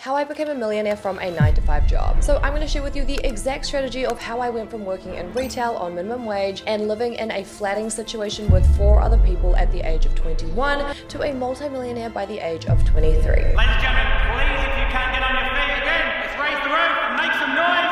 how I became a millionaire from a 9-to-5 job. So I'm going to share with you the exact strategy of how I went from working in retail on minimum wage and living in a flatting situation with 4 other people at the age of 21 to a multi-millionaire by the age of 23. Ladies and gentlemen, please, if you can't get on your feet again, let's raise the roof and make some noise.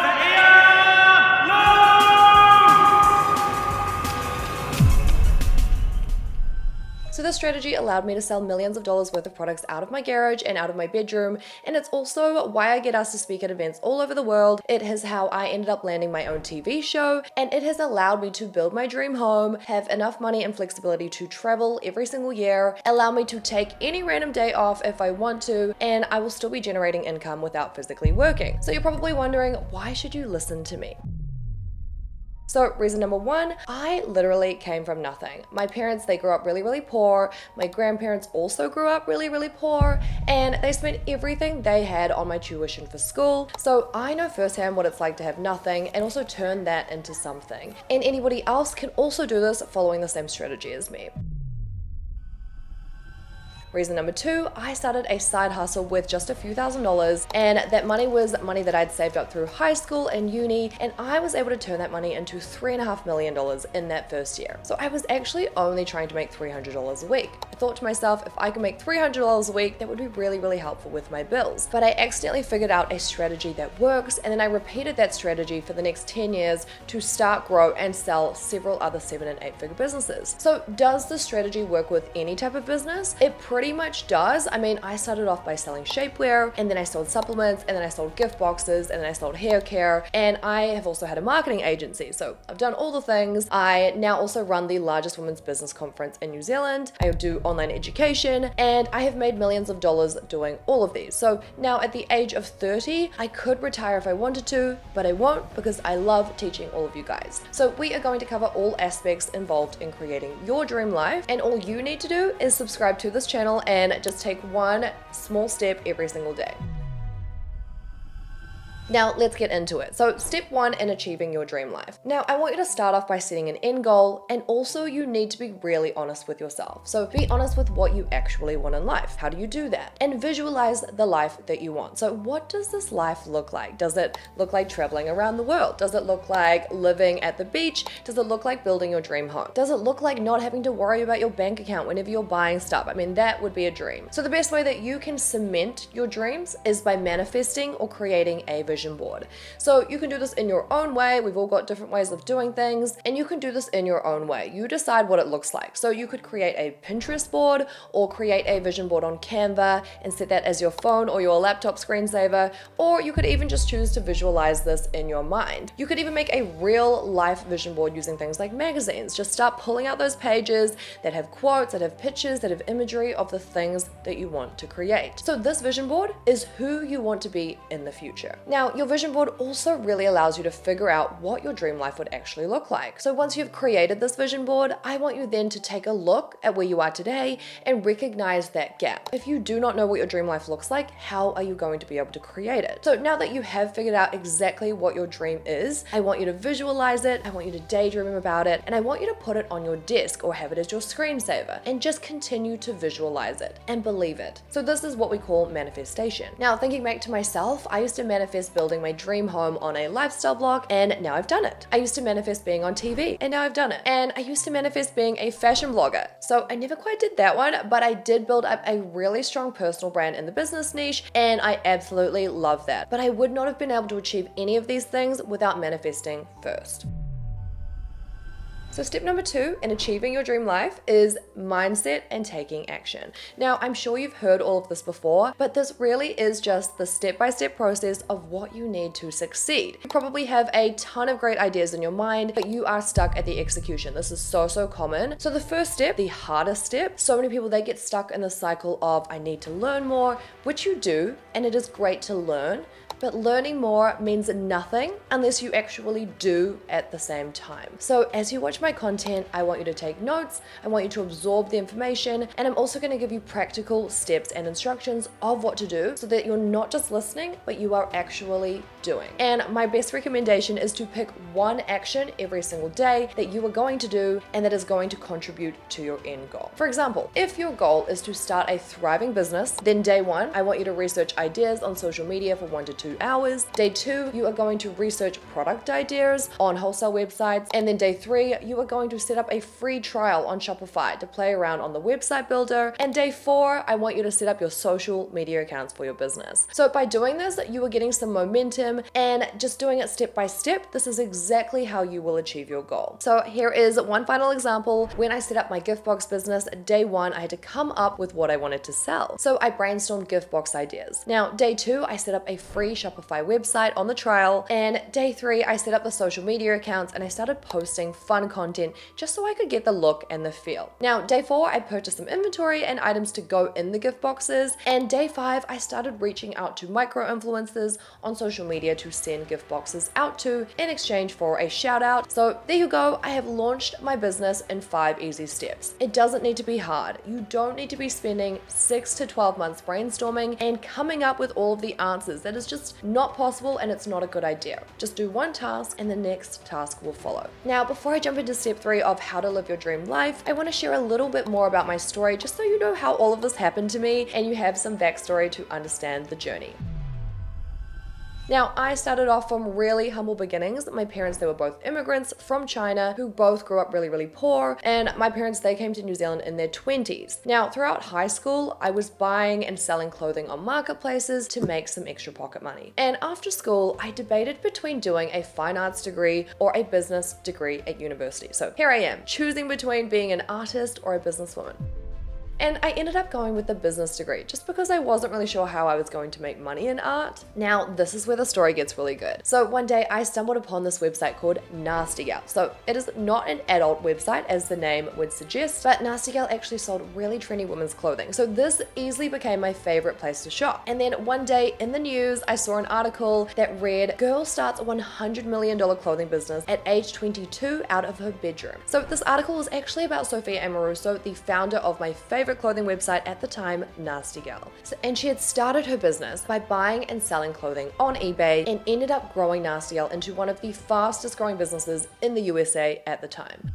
So this strategy allowed me to sell millions of dollars worth of products out of my garage and out of my bedroom, and it's also why I get asked to speak at events all over the world. It is how I ended up landing my own TV show, and it has allowed me to build my dream home, have enough money and flexibility to travel every single year, allow me to take any random day off if I want to, and I will still be generating income without physically working. So you're probably wondering, why should you listen to me? So reason number 1, I literally came from nothing. My parents, they grew up really, really poor. My grandparents also grew up really, really poor, and they spent everything they had on my tuition for school. So I know firsthand what it's like to have nothing and also turn that into something. And anybody else can also do this following the same strategy as me. Reason number 2, I started a side hustle with just a few $1,000s, and that money was money that I'd saved up through high school and uni, and I was able to turn that money into $3.5 million in that first year. So I was actually only trying to make $300 a week. I thought to myself, if I could make $300 a week, that would be really, really helpful with my bills. But I accidentally figured out a strategy that works, and then I repeated that strategy for the next 10 years to start, grow, and sell several other 7- and 8-figure businesses. So does this strategy work with any type of business? It pretty much does. I mean, I started off by selling shapewear, and then I sold supplements, and then I sold gift boxes, and then I sold hair care, and I have also had a marketing agency. So I've done all the things. I now also run the largest women's business conference in New Zealand. I do online education, and I have made millions of dollars doing all of these. So now at the age of 30, I could retire if I wanted to, but I won't because I love teaching all of you guys. So we are going to cover all aspects involved in creating your dream life, and all you need to do is subscribe to this channel and just take one small step every single day. Now let's get into it. So step 1 in achieving your dream life. Now I want you to start off by setting an end goal, and also you need to be really honest with yourself. So be honest with what you actually want in life. How do you do that? And visualize the life that you want. So what does this life look like? Does it look like traveling around the world? Does it look like living at the beach? Does it look like building your dream home? Does it look like not having to worry about your bank account whenever you're buying stuff? I mean, that would be a dream. So the best way that you can cement your dreams is by manifesting or creating a vision board. So you can do this in your own way. We've all got different ways of doing things, and you can do this in your own way. You decide what it looks like. So you could create a Pinterest board or create a vision board on Canva and set that as your phone or your laptop screensaver, or you could even just choose to visualize this in your mind. You could even make a real life vision board using things like magazines. Just start pulling out those pages that have quotes, that have pictures, that have imagery of the things that you want to create. So this vision board is who you want to be in the future. Now, your vision board also really allows you to figure out what your dream life would actually look like. So once you've created this vision board, I want you then to take a look at where you are today and recognize that gap. If you do not know what your dream life looks like, how are you going to be able to create it? So now that you have figured out exactly what your dream is, I want you to visualize it, I want you to daydream about it, and I want you to put it on your desk or have it as your screensaver and just continue to visualize it and believe it. So this is what we call manifestation. Now, thinking back to myself, I used to manifest building my dream home on a lifestyle blog, and now I've done it. I used to manifest being on TV, and now I've done it. And I used to manifest being a fashion blogger. So I never quite did that one, but I did build up a really strong personal brand in the business niche, and I absolutely love that. But I would not have been able to achieve any of these things without manifesting first. So step number 2 in achieving your dream life is mindset and taking action. Now, I'm sure you've heard all of this before, but this really is just the step-by-step process of what you need to succeed. You probably have a ton of great ideas in your mind, but you are stuck at the execution. This is so common. So the first step, the hardest step, so many people, they get stuck in the cycle of I need to learn more, which you do, and it is great to learn, But learning more means nothing unless you actually do at the same time. So as you watch my content, I want you to take notes, I want you to absorb the information, and I'm also going to give you practical steps and instructions of what to do so that you're not just listening, but you are actually doing. And my best recommendation is to pick one action every single day that you are going to do and that is going to contribute to your end goal. For example, if your goal is to start a thriving business, then day 1, I want you to research ideas on social media for 1 to 2 hours. Day 2, you are going to research product ideas on wholesale websites. And then day 3, you are going to set up a free trial on Shopify to play around on the website builder. And day 4, I want you to set up your social media accounts for your business. So by doing this, you are getting some momentum, and just doing it step by step, this is exactly how you will achieve your goal. So here is one final example. When I set up my gift box business, day 1, I had to come up with what I wanted to sell. So I brainstormed gift box ideas. Now, day 2, I set up a free Shopify website on the trial, and day 3, I set up the social media accounts and I started posting fun content just so I could get the look and the feel. Now, day 4, I purchased some inventory and items to go in the gift boxes, and day 5, I started reaching out to micro influencers on social media to send gift boxes out to in exchange for a shout out. So there you go. I have launched my business in 5 easy steps. It doesn't need to be hard. You don't need to be spending 6 to 12 months brainstorming and coming up with all of the answers. That is just not possible, and it's not a good idea. Just do one task and the next task will follow. Now, before I jump into step 3 of how to live your dream life, I want to share a little bit more about my story just so you know how all of this happened to me and you have some backstory to understand the journey. Now, I started off from really humble beginnings. My parents, they were both immigrants from China who both grew up really, really poor. And my parents, they came to New Zealand in their 20s. Now, throughout high school, I was buying and selling clothing on marketplaces to make some extra pocket money. And after school, I debated between doing a fine arts degree or a business degree at university. So here I am, choosing between being an artist or a businesswoman. And I ended up going with the business degree just because I wasn't really sure how I was going to make money in art. Now, this is where the story gets really good. So one day I stumbled upon this website called Nasty Gal. So it is not an adult website as the name would suggest, but Nasty Gal actually sold really trendy women's clothing. So this easily became my favorite place to shop. And then one day in the news, I saw an article that read, "Girl starts a $100 million clothing business at age 22 out of her bedroom." So this article was actually about Sophia Amoruso, the founder of my favorite clothing website at the time, Nasty Gal. And she had started her business by buying and selling clothing on eBay and ended up growing Nasty Gal into one of the fastest growing businesses in the USA at the time.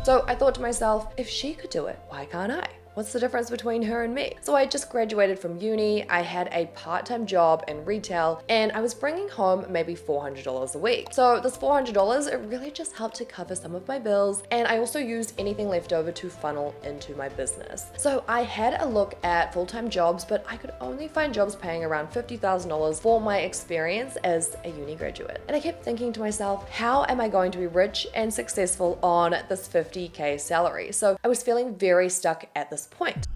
So I thought to myself, if she could do it, why can't I? What's the difference between her and me? So I just graduated from uni, I had a part-time job in retail, and I was bringing home maybe $400 a week. So this $400, it really just helped to cover some of my bills, and I also used anything left over to funnel into my business. So I had a look at full-time jobs, but I could only find jobs paying around $50,000 for my experience as a uni graduate. And I kept thinking to myself, how am I going to be rich and successful on this $50K salary? So I was feeling very stuck at this point.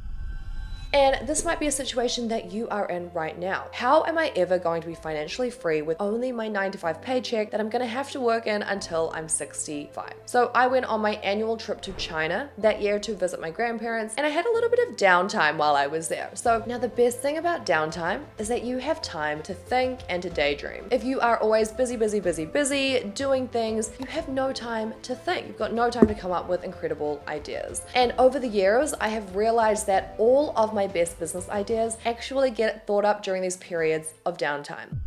And this might be a situation that you are in right now. How am I ever going to be financially free with only my 9-to-5 paycheck that I'm gonna have to work in until I'm 65? So I went on my annual trip to China that year to visit my grandparents, and I had a little bit of downtime while I was there. So now the best thing about downtime is that you have time to think and to daydream. If you are always busy doing things, you have no time to think. You've got no time to come up with incredible ideas. And over the years, I have realized that all of my best business ideas actually get thought up during these periods of downtime.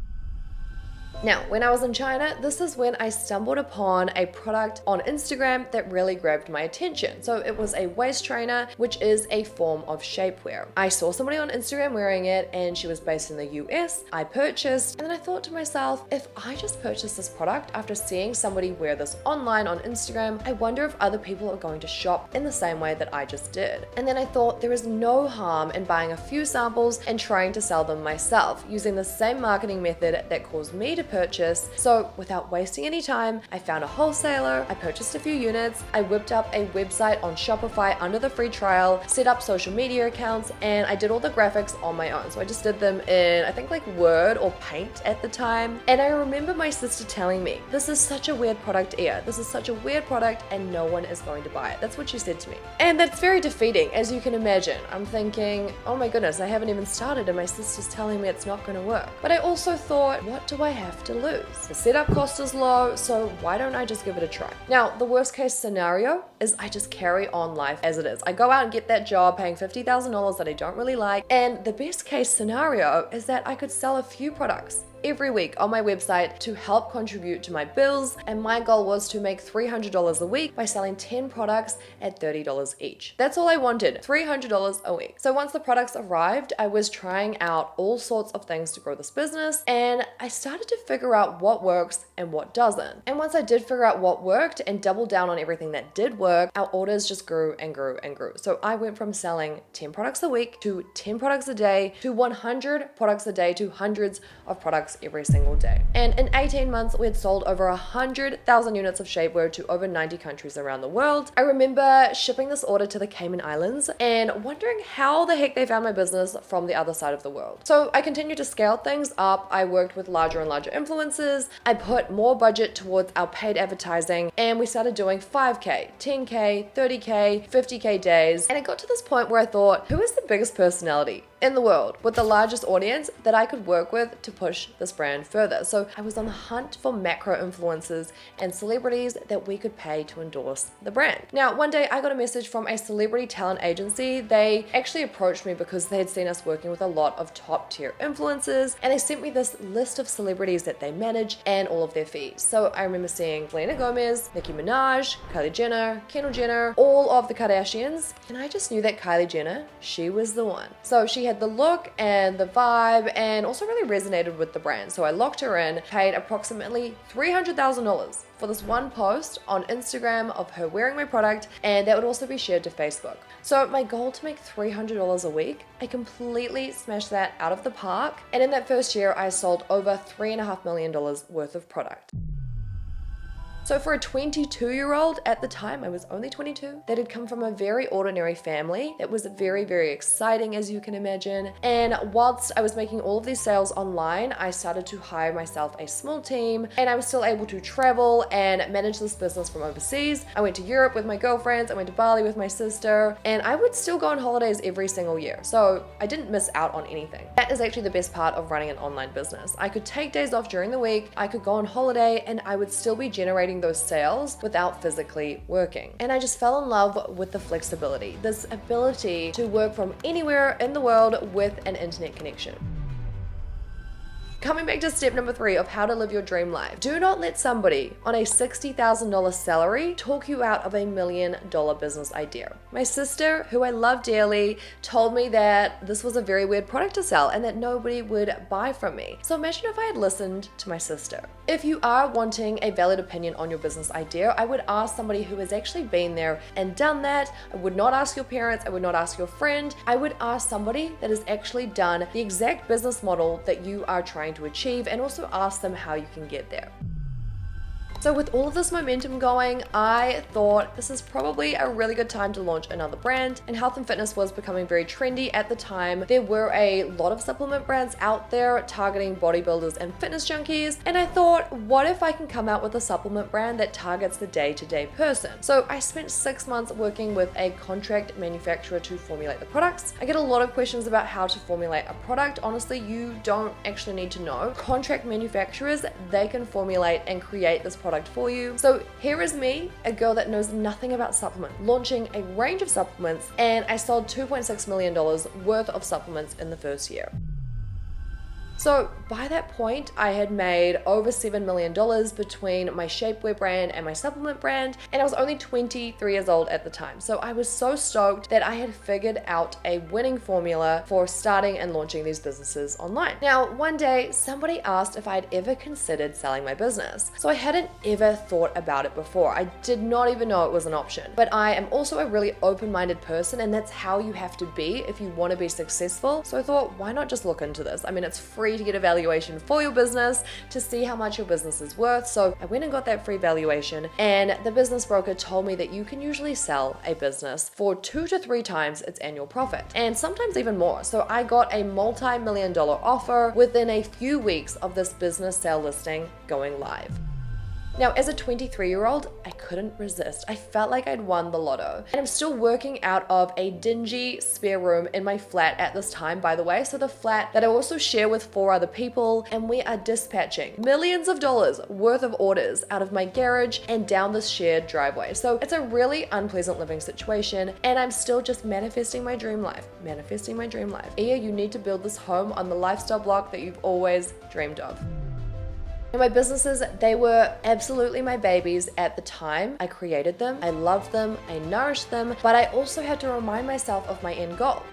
Now, when I was in China, this is when I stumbled upon a product on Instagram that really grabbed my attention. So it was a waist trainer, which is a form of shapewear. I saw somebody on Instagram wearing it and she was based in the US. I purchased, and then I thought to myself, if I just purchased this product after seeing somebody wear this online on Instagram, I wonder if other people are going to shop in the same way that I just did. And then I thought there is no harm in buying a few samples and trying to sell them myself using the same marketing method that caused me to purchase. So without wasting any time, I found a wholesaler, I purchased a few units, I whipped up a website on Shopify under the free trial, set up social media accounts, and I did all the graphics on my own. So I just did them in, I think, like Word or Paint at the time. And I remember my sister telling me, this is such a weird product, Ia. This is such a weird product and no one is going to buy it. That's what she said to me. And that's very defeating, as you can imagine. I'm thinking, oh my goodness, I haven't even started and my sister's telling me it's not going to work. But I also thought, what do I have to lose? The setup cost is low, so why don't I just give it a try? Now, the worst case scenario is I just carry on life as it is. I go out and get that job paying $50,000 that I don't really like. And the best case scenario is that I could sell a few products every week on my website to help contribute to my bills, and my goal was to make $300 a week by selling 10 products at $30 each. That's all I wanted, $300 a week. So once the products arrived, I was trying out all sorts of things to grow this business, and I started to figure out what works and what doesn't. And once I did figure out what worked and doubled down on everything that did work, our orders just grew and grew and grew. So I went from selling 10 products a week to 10 products a day to 100 products a day to hundreds of products every single day. And in 18 months, we had sold over 100,000 units of shapewear to over 90 countries around the world. I remember shipping this order to the Cayman Islands and wondering how the heck they found my business from the other side of the world. So I continued to scale things up. I worked with larger and larger influencers. I put more budget towards our paid advertising, and we started doing 5K, 10K, 30K, 50K days. And it got to this point where I thought, who is the biggest personality in the world with the largest audience that I could work with to push this brand further? So I was on the hunt for macro influencers and celebrities that we could pay to endorse the brand. Now, one day I got a message from a celebrity talent agency. They actually approached me because they had seen us working with a lot of top tier influencers, and they sent me this list of celebrities that they manage and all of their fees. So I remember seeing Selena Gomez, Nicki Minaj, Kylie Jenner, Kendall Jenner, all of the Kardashians, and I just knew that Kylie Jenner, she was the one. So she had the look and the vibe and also really resonated with the brand. So I locked her in, paid approximately $300,000 for this one post on Instagram of her wearing my product, and that would also be shared to Facebook. So my goal to make $300 a week, I completely smashed that out of the park. And in that first year, I sold over $3.5 million worth of product. So for a 22-year-old at the time, I was only 22, that had come from a very ordinary family. It was very, very exciting, as you can imagine. And whilst I was making all of these sales online, I started to hire myself a small team, and I was still able to travel and manage this business from overseas. I went to Europe with my girlfriends, I went to Bali with my sister, and I would still go on holidays every single year. So I didn't miss out on anything. That is actually the best part of running an online business. I could take days off during the week, I could go on holiday, and I would still be generating those sales without physically working. And I just fell in love with the flexibility, this ability to work from anywhere in the world with an internet connection. Coming back to step number 3 of how to live your dream life. Do not let somebody on a $60,000 salary talk you out of $1 million business idea. My sister, who I love dearly, told me that this was a very weird product to sell and that nobody would buy from me. So imagine if I had listened to my sister. If you are wanting a valid opinion on your business idea, I would ask somebody who has actually been there and done that. I would not ask your parents, I would not ask your friend. I would ask somebody that has actually done the exact business model that you are trying to achieve, and also ask them how you can get there. So with all of this momentum going, I thought this is probably a really good time to launch another brand, and health and fitness was becoming very trendy at the time. There were a lot of supplement brands out there targeting bodybuilders and fitness junkies, and I thought, what if I can come out with a supplement brand that targets the day-to-day person? So I spent 6 months working with a contract manufacturer to formulate the products. I get a lot of questions about how to formulate a product. Honestly, you don't actually need to know. Contract manufacturers, they can formulate and create this product for you. So here is me, a girl that knows nothing about supplement, launching a range of supplements, and I sold $2.6 million worth of supplements in the first year. So by that point, I had made over $7 million between my shapewear brand and my supplement brand, and I was only 23 years old at the time. So I was so stoked that I had figured out a winning formula for starting and launching these businesses online. Now, one day, somebody asked if I had ever considered selling my business. So I hadn't ever thought about it before. I did not even know it was an option. But I am also a really open-minded person, and that's how you have to be if you want to be successful. So I thought, why not just look into this? I mean, it's free free to get a valuation for your business to see how much your business is worth. So I went and got that free valuation, and the business broker told me that you can usually sell a business for 2 to 3 times its annual profit, and sometimes even more. So I got a multi-million-dollar offer within a few weeks of this business sale listing going live. Now, as a 23-year-old, I couldn't resist. I felt like I'd won the lotto. And I'm still working out of a dingy spare room in my flat at this time, by the way. So the flat that I also share with 4 other people, and we are dispatching millions of dollars worth of orders out of my garage and down this shared driveway. So it's a really unpleasant living situation, and I'm still just manifesting my dream life. Manifesting my dream life. Iya, you need to build this home on the lifestyle block that you've always dreamed of. And my businesses, they were absolutely my babies at the time. I created them, I loved them, I nourished them, but I also had to remind myself of my end goal.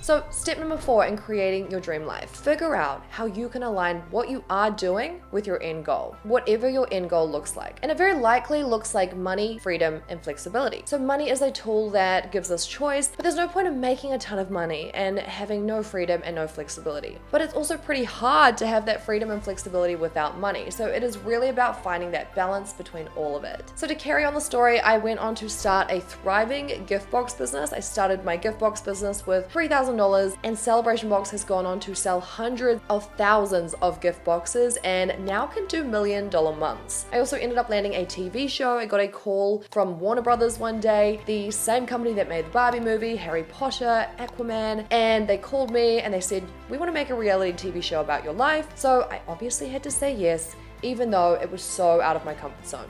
So step number 4 in creating your dream life, figure out how you can align what you are doing with your end goal, whatever your end goal looks like. And it very likely looks like money, freedom, and flexibility. So money is a tool that gives us choice, but there's no point in making a ton of money and having no freedom and no flexibility. But it's also pretty hard to have that freedom and flexibility without money. So it is really about finding that balance between all of it. So to carry on the story, I went on to start a thriving gift box business. I started my gift box business with $3,000, and Celebration Box has gone on to sell hundreds of thousands of gift boxes and now can do $1 million months. I also ended up landing a TV show. I got a call from Warner Brothers one day, the same company that made the Barbie movie, Harry Potter, Aquaman, and they called me and they said, "We want to make a reality TV show about your life." So I obviously had to say yes, even though it was so out of my comfort zone.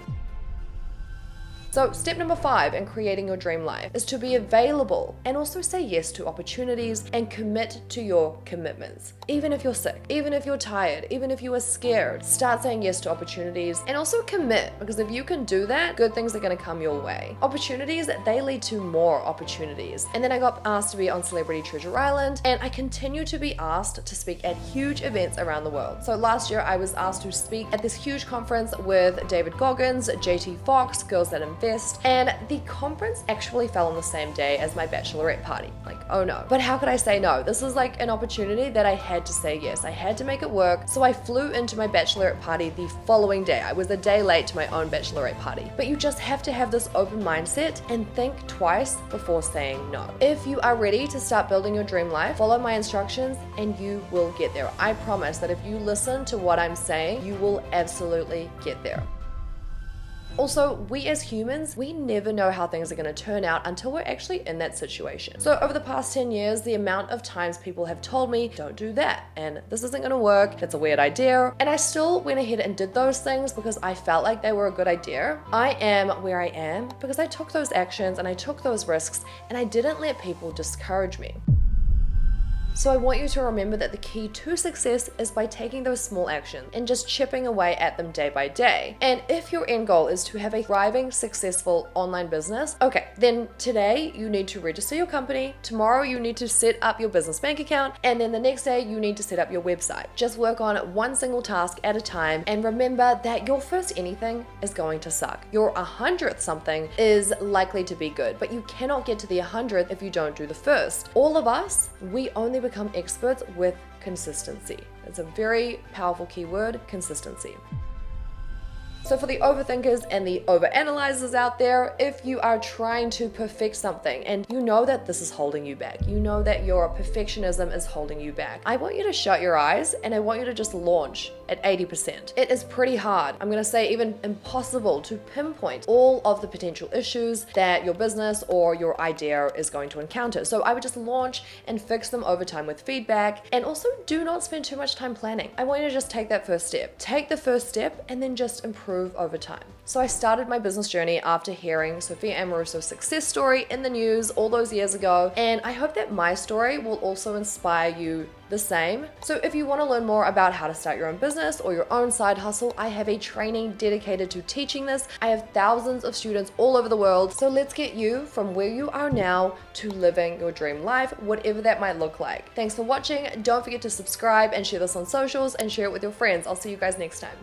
So step number 5 in creating your dream life is to be available and also say yes to opportunities and commit to your commitments. Even if you're sick, even if you're tired, even if you are scared, start saying yes to opportunities and also commit, because if you can do that, good things are going to come your way. Opportunities, they lead to more opportunities. And then I got asked to be on Celebrity Treasure Island, and I continue to be asked to speak at huge events around the world. So last year I was asked to speak at this huge conference with David Goggins, JT Fox, Girls That Invest, and the conference actually fell on the same day as my bachelorette party. Like, oh no. But how could I say no? This is like an opportunity that I had to say yes. I had to make it work. So I flew into my bachelorette party the following day. I was a day late to my own bachelorette party. But you just have to have this open mindset and think twice before saying no. If you are ready to start building your dream life, follow my instructions and you will get there. I promise that if you listen to what I'm saying, you will absolutely get there. Also, we as humans, we never know how things are going to turn out until we're actually in that situation. So over the past 10 years, the amount of times people have told me, don't do that, and this isn't going to work, that's a weird idea, and I still went ahead and did those things because I felt like they were a good idea. I am where I am because I took those actions and I took those risks and I didn't let people discourage me. So I want you to remember that the key to success is by taking those small actions and just chipping away at them day by day. And if your end goal is to have a thriving, successful online business, okay, then today you need to register your company, tomorrow you need to set up your business bank account, and then the next day you need to set up your website. Just work on one single task at a time, and remember that your first anything is going to suck. Your 100th something is likely to be good, but you cannot get to the 100th if you don't do the first. All of us, we only become experts with consistency. It's a very powerful keyword, consistency. So for the overthinkers and the overanalyzers out there, if you are trying to perfect something and you know that this is holding you back, you know that your perfectionism is holding you back, I want you to shut your eyes and I want you to just launch at 80%. It is pretty hard. I'm gonna say even impossible to pinpoint all of the potential issues that your business or your idea is going to encounter. So I would just launch and fix them over time with feedback, and also do not spend too much time planning. I want you to just take that first step. Take the first step and then just improve over time. So I started my business journey after hearing Sophia Amoruso's success story in the news all those years ago, and I hope that my story will also inspire you the same. So if you want to learn more about how to start your own business or your own side hustle, I have a training dedicated to teaching this. I have thousands of students all over the world. So let's get you from where you are now to living your dream life, whatever that might look like. Thanks for watching. Don't forget to subscribe and share this on socials and share it with your friends. I'll see you guys next time.